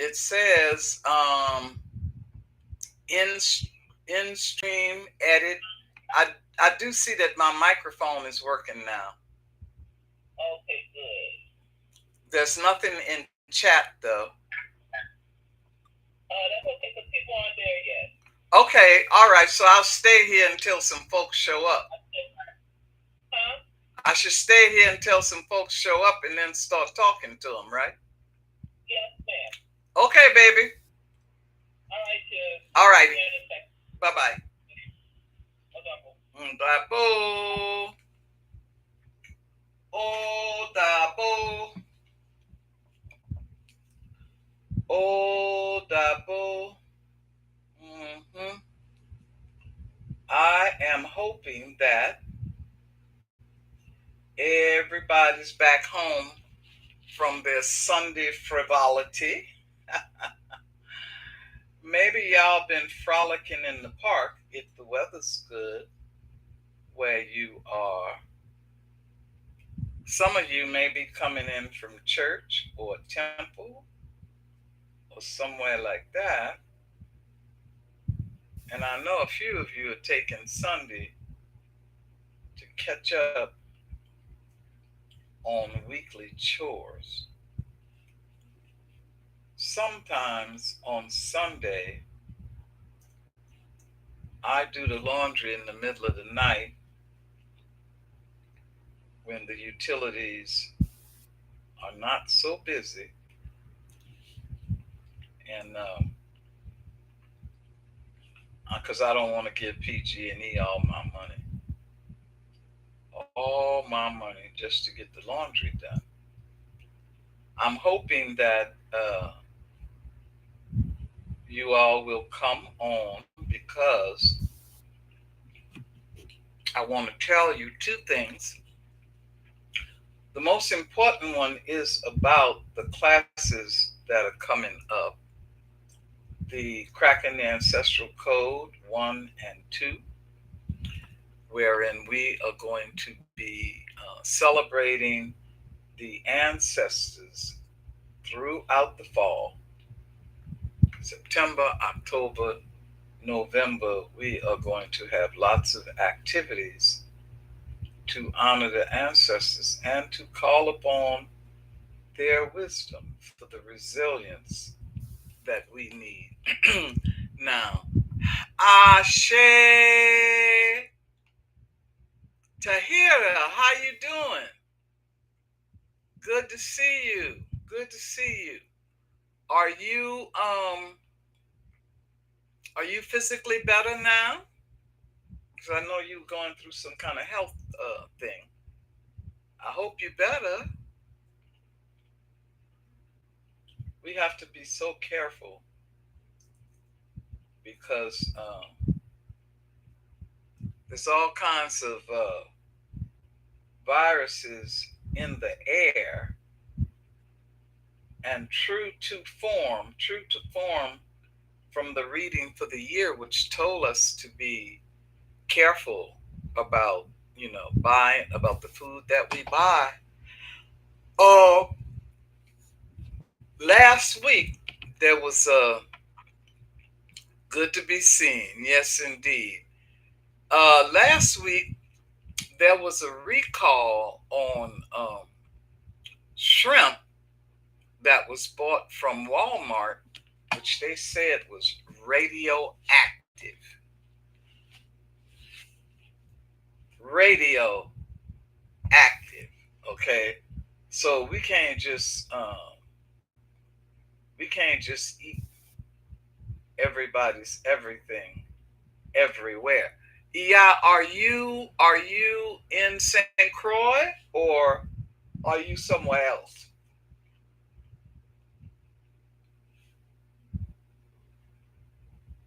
it says in stream edit. I do see that my microphone is working now. Okay, good. There's nothing in chat though. That's okay, because people aren't there yet. Okay, all right. So I'll stay here until some folks show up. Huh? I should stay here until some folks show up and then start talking to them, right? Yes, ma'am. Okay, baby. All right, sis. All See righty. you in a second. Bye bye. Okay. Dabo. Oh, dabo. Oh, dabo. hmm I am hoping that everybody's back home from their Sunday frivolity. Maybe y'all been frolicking in the park if the weather's good where you are. Some of you may be coming in from church or a temple or somewhere like that. And I know a few of you are taking Sunday to catch up on weekly chores. Sometimes on Sunday, I do the laundry in the middle of the night when the utilities are not so busy, and because I don't want to give PG&E all my money, just to get the laundry done. I'm hoping that you all will come on because I want to tell you two things. The most important one is about the classes that are coming up, the Cracking the Ancestral Code 1 and 2, wherein we are going to be celebrating the ancestors throughout the fall. September, October, November, we are going to have lots of activities to honor the ancestors and to call upon their wisdom for the resilience that we need. Now, Ashe Tahira, how you doing? Good to see you. Good to see you. Are you um are you physically better now? Because I know you're going through some kind of health thing. I hope you're better. We have to be so careful because there's all kinds of viruses in the air, and true to form from the reading for the year, which told us to be careful about, buying about the food that we buy. Oh, last week there was a good to be seen. Yes, indeed. Last week there was a recall on shrimp that was bought from Walmart, which they said was radioactive. Radioactive. Okay, so we can't just eat everybody's everything everywhere. Yeah, are you in St. Croix or are you somewhere else?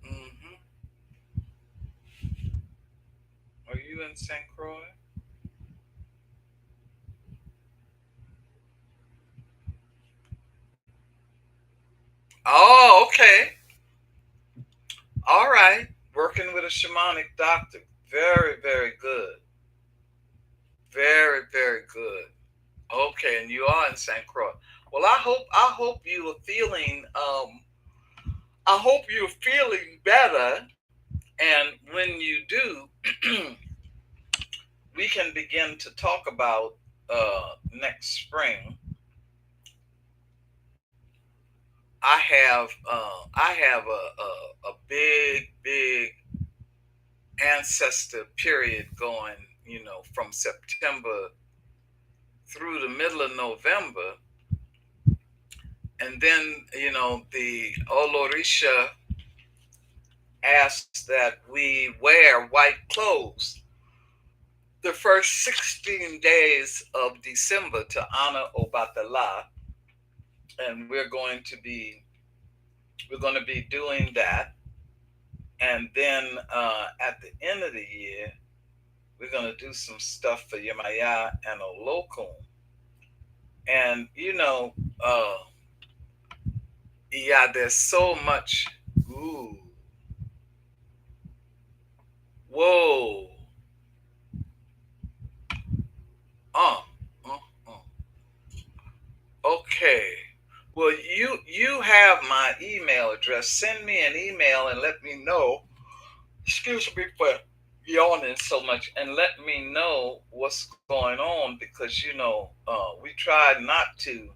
hmm Are you in St. Croix? Oh, okay. All right. Working with a shamanic doctor. Very, very good. Very, very good. Okay, and you are in St. Croix. Well, I hope you are feeling I hope you're feeling better, and when you do, we can begin to talk about next spring. I have a big ancestor period going, from September through the middle of November, and then the Olorisha asks that we wear white clothes the first 16 days of December to honor Obatala, and we're going to be doing that, and then at the end of the year we're going to do some stuff for Yemaya and Olokun, and uh, yeah, there's so much. Ooh, whoa, uh, uh, uh. Okay. Well, you have my email address. Send me an email and let me know. Excuse me for yawning so much, and let me know what's going on, because we try not to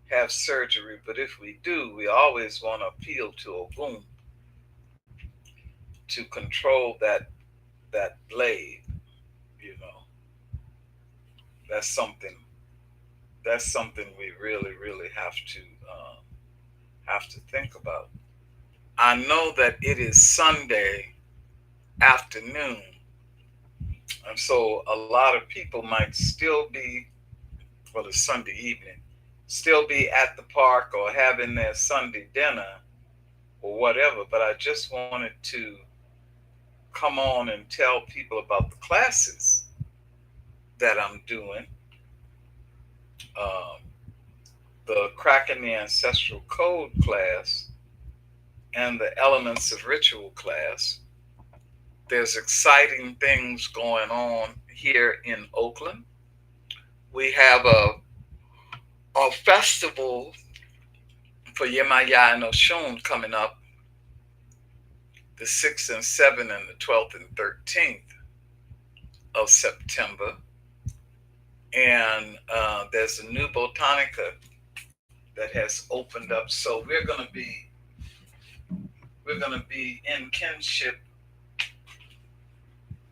have surgery, but if we do, we always want to appeal to Ogun to control that blade. You know, that's something. That's something we really have to think about. I know that it is Sunday afternoon, and so a lot of people might still be, well, it's Sunday evening, still be at the park or having their Sunday dinner or whatever. But I just wanted to come on and tell people about the classes that I'm doing. Um, the Cracking the Ancestral Code class and the Elements of Ritual class. There's exciting things going on here in Oakland. We have a festival for Yemaya and Oshun coming up the 6th and 7th and the 12th and 13th of September. And there's a new botanica that has opened up. So we're gonna be in kinship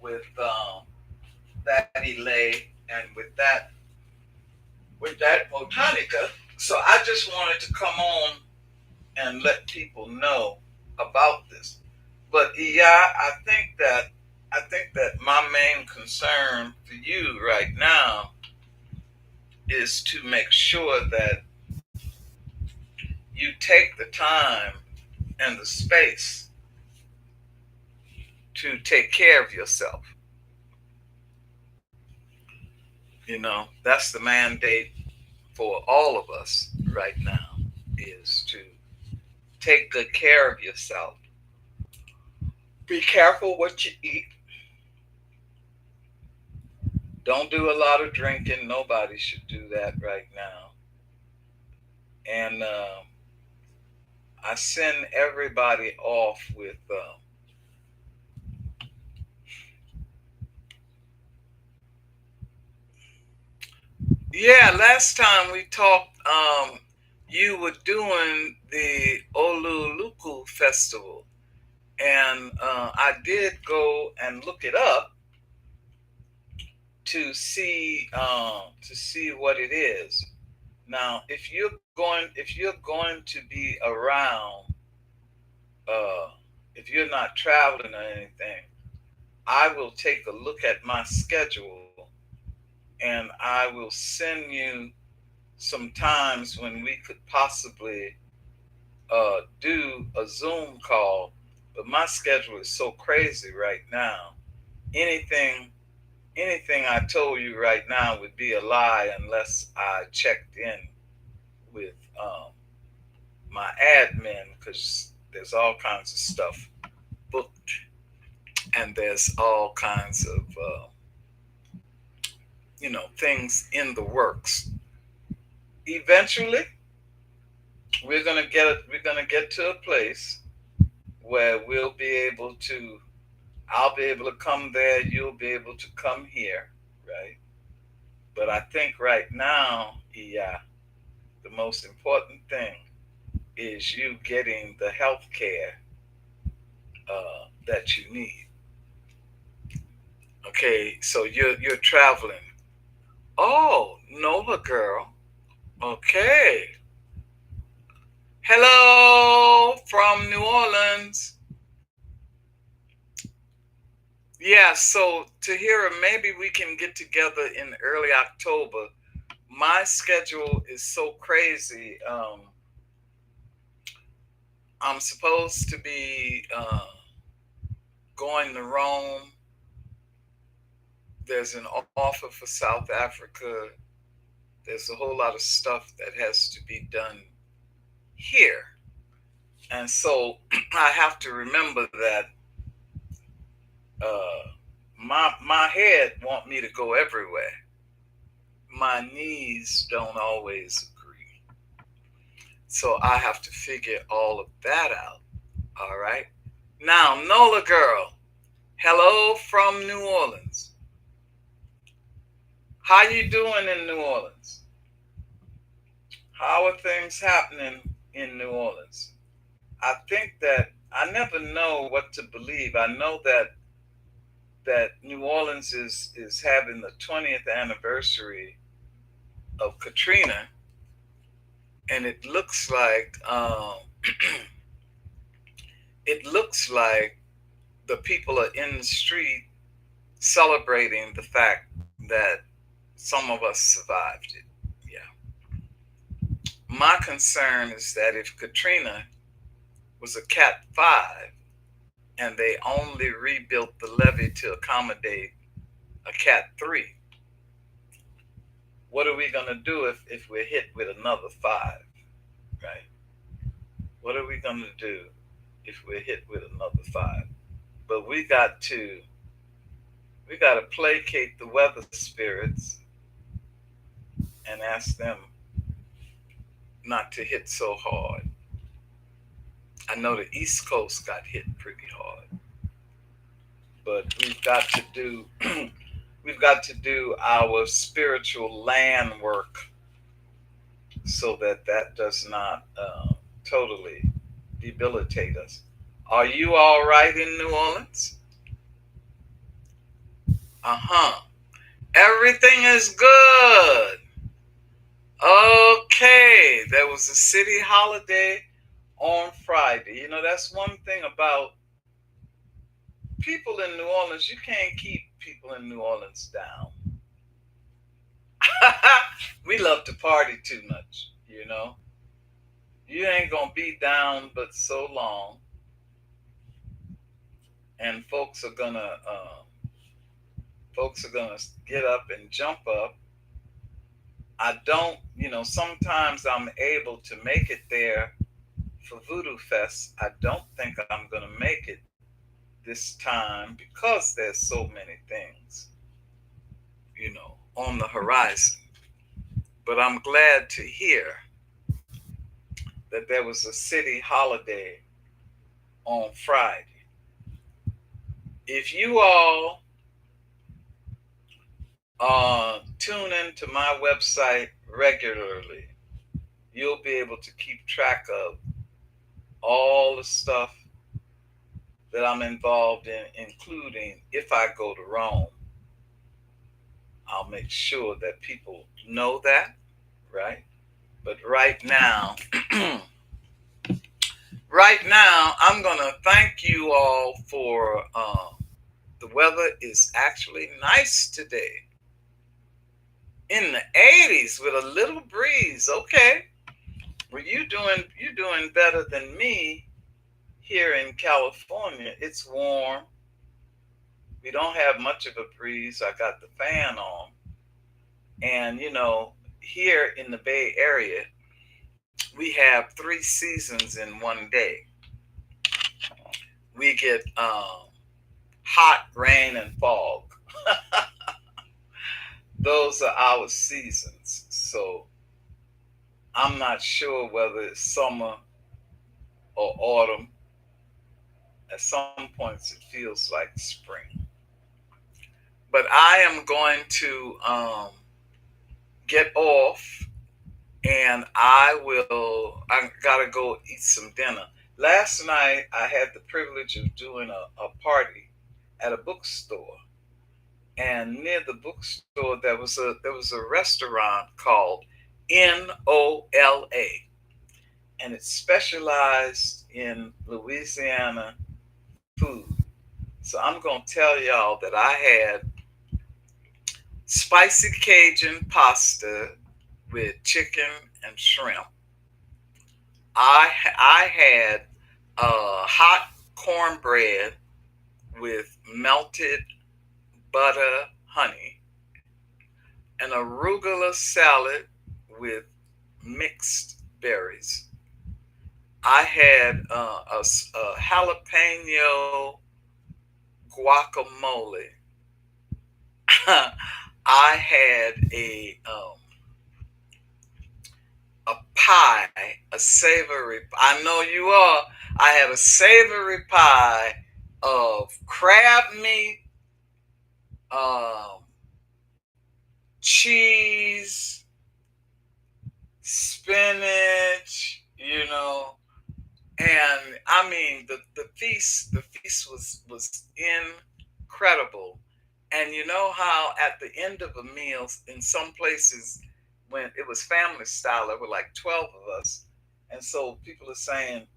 with that Elay and with that botanica. So I just wanted to come on and let people know about this. But yeah, I think that my main concern for you right now is to make sure that you take the time and the space to take care of yourself. That's the mandate for all of us right now, is to take good care of yourself. Be careful what you eat. Don't do a lot of drinking. Nobody should do that right now. And I send everybody off with yeah, last time we talked, you were doing the Oluluku festival, and I did go and look it up to see what it is. Now, if you're going to be around, uh, if you're not traveling or anything, I will take a look at my schedule, and I will send you some times when we could possibly do a Zoom call. But my schedule is so crazy right now. Anything anything I told you right now would be a lie unless I checked in with my admin, because there's all kinds of stuff booked, and there's all kinds of things in the works. eventually we're gonna get to a place where we'll be able to I'll be able to come there, you'll be able to come here, right? But I think right now, yeah, the most important thing is you getting the health care that you need. Okay, so you're traveling. Oh, Nola girl. Okay. Hello from New Orleans. Yeah, so Tahira, maybe we can get together in early October. My schedule is so crazy. I'm supposed to be going to Rome. There's an offer for South Africa. There's a whole lot of stuff that has to be done here. And so I have to remember that uh, my head want me to go everywhere. My knees don't always agree. So I have to figure all of that out. All right. Now, Nola girl, hello from New Orleans. How you doing in New Orleans? How are things happening in New Orleans? I think that I never know what to believe. I know that New Orleans is having the 20th anniversary of Katrina, and it looks like the people are in the street celebrating the fact that some of us survived it. Yeah. My concern is that if Katrina was a Cat 5 and they only rebuilt the levee to accommodate a Cat 3, what are we going to do if we're hit with another 5, right? What are we going to do if we're hit with another 5? But we got to placate the weather spirits and ask them not to hit so hard. I know the East Coast got hit pretty hard, but we've got to do our spiritual land work so that that does not totally debilitate us. Are you all right in New Orleans? Uh-huh. Everything is good. Okay, there was a city holiday on Friday. That's one thing about people in New Orleans. You can't keep people in New Orleans down. We love to party too much, you know. You ain't gonna be down but so long, and folks are gonna get up and jump up. I don't, sometimes I'm able to make it there for Voodoo Fest. I don't think I'm gonna make it this time because there's so many things, on the horizon. But I'm glad to hear that there was a city holiday on Friday. If you all tune into my website regularly, you'll be able to keep track of all the stuff that I'm involved in, including if I go to Rome. I'll make sure that people know that, right? But right now, I'm gonna thank you all for. The weather is actually nice today, in the 80s with a little breeze. Okay, well you doing better than me here in California. It's warm. We don't have much of a breeze. I got the fan on, and here in the Bay Area, we have 3 seasons in one day. We get hot, rain, and fog. Those are our seasons. So I'm not sure whether it's summer or autumn. At some points, it feels like spring. But I am going to get off, and I gotta go eat some dinner. Last night, I had the privilege of doing a party at a bookstore, and near the bookstore there was a restaurant called NOLA, and it specialized in Louisiana food. So I'm gonna tell y'all that I had spicy Cajun pasta with chicken and shrimp. I had hot cornbread with melted butter honey, an arugula salad with mixed berries. I had a jalapeno guacamole. I had a pie, a savory. I know you are. I had a savory pie of crab meat, um, cheese, spinach. And I mean the feast was incredible. And you know how at the end of a meal in some places when it was family style there were like 12 of us, and so people are saying,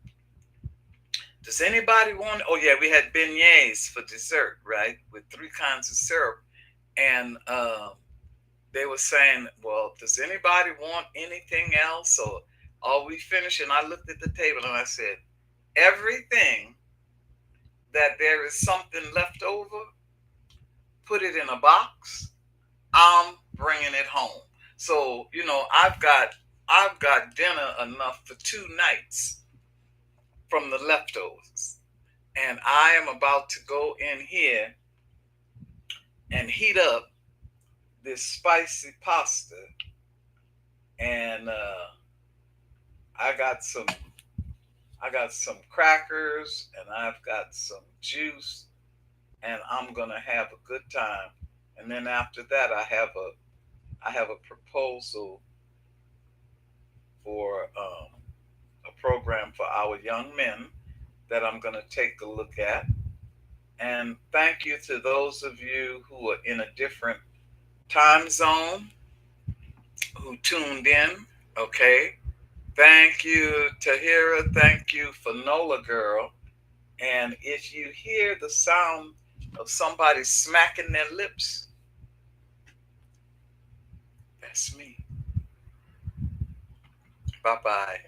does anybody want, oh yeah, we had beignets for dessert, right, with three kinds of syrup. And they were saying, well, does anybody want anything else, or are we finished? And I looked at the table and I said, everything that there is something left over, put it in a box. I'm bringing it home. So I've got dinner enough for 2 nights from the leftovers, and I am about to go in here and heat up this spicy pasta, and I got some I got some crackers and I've got some juice, and I'm gonna have a good time. And then after that, I have a proposal for a program for our young men that I'm gonna take a look at. And thank you to those of you who are in a different time zone who tuned in. Okay, thank you, Tahira. Thank you, Fanola Girl. And if you hear the sound of somebody smacking their lips, that's me. Bye bye.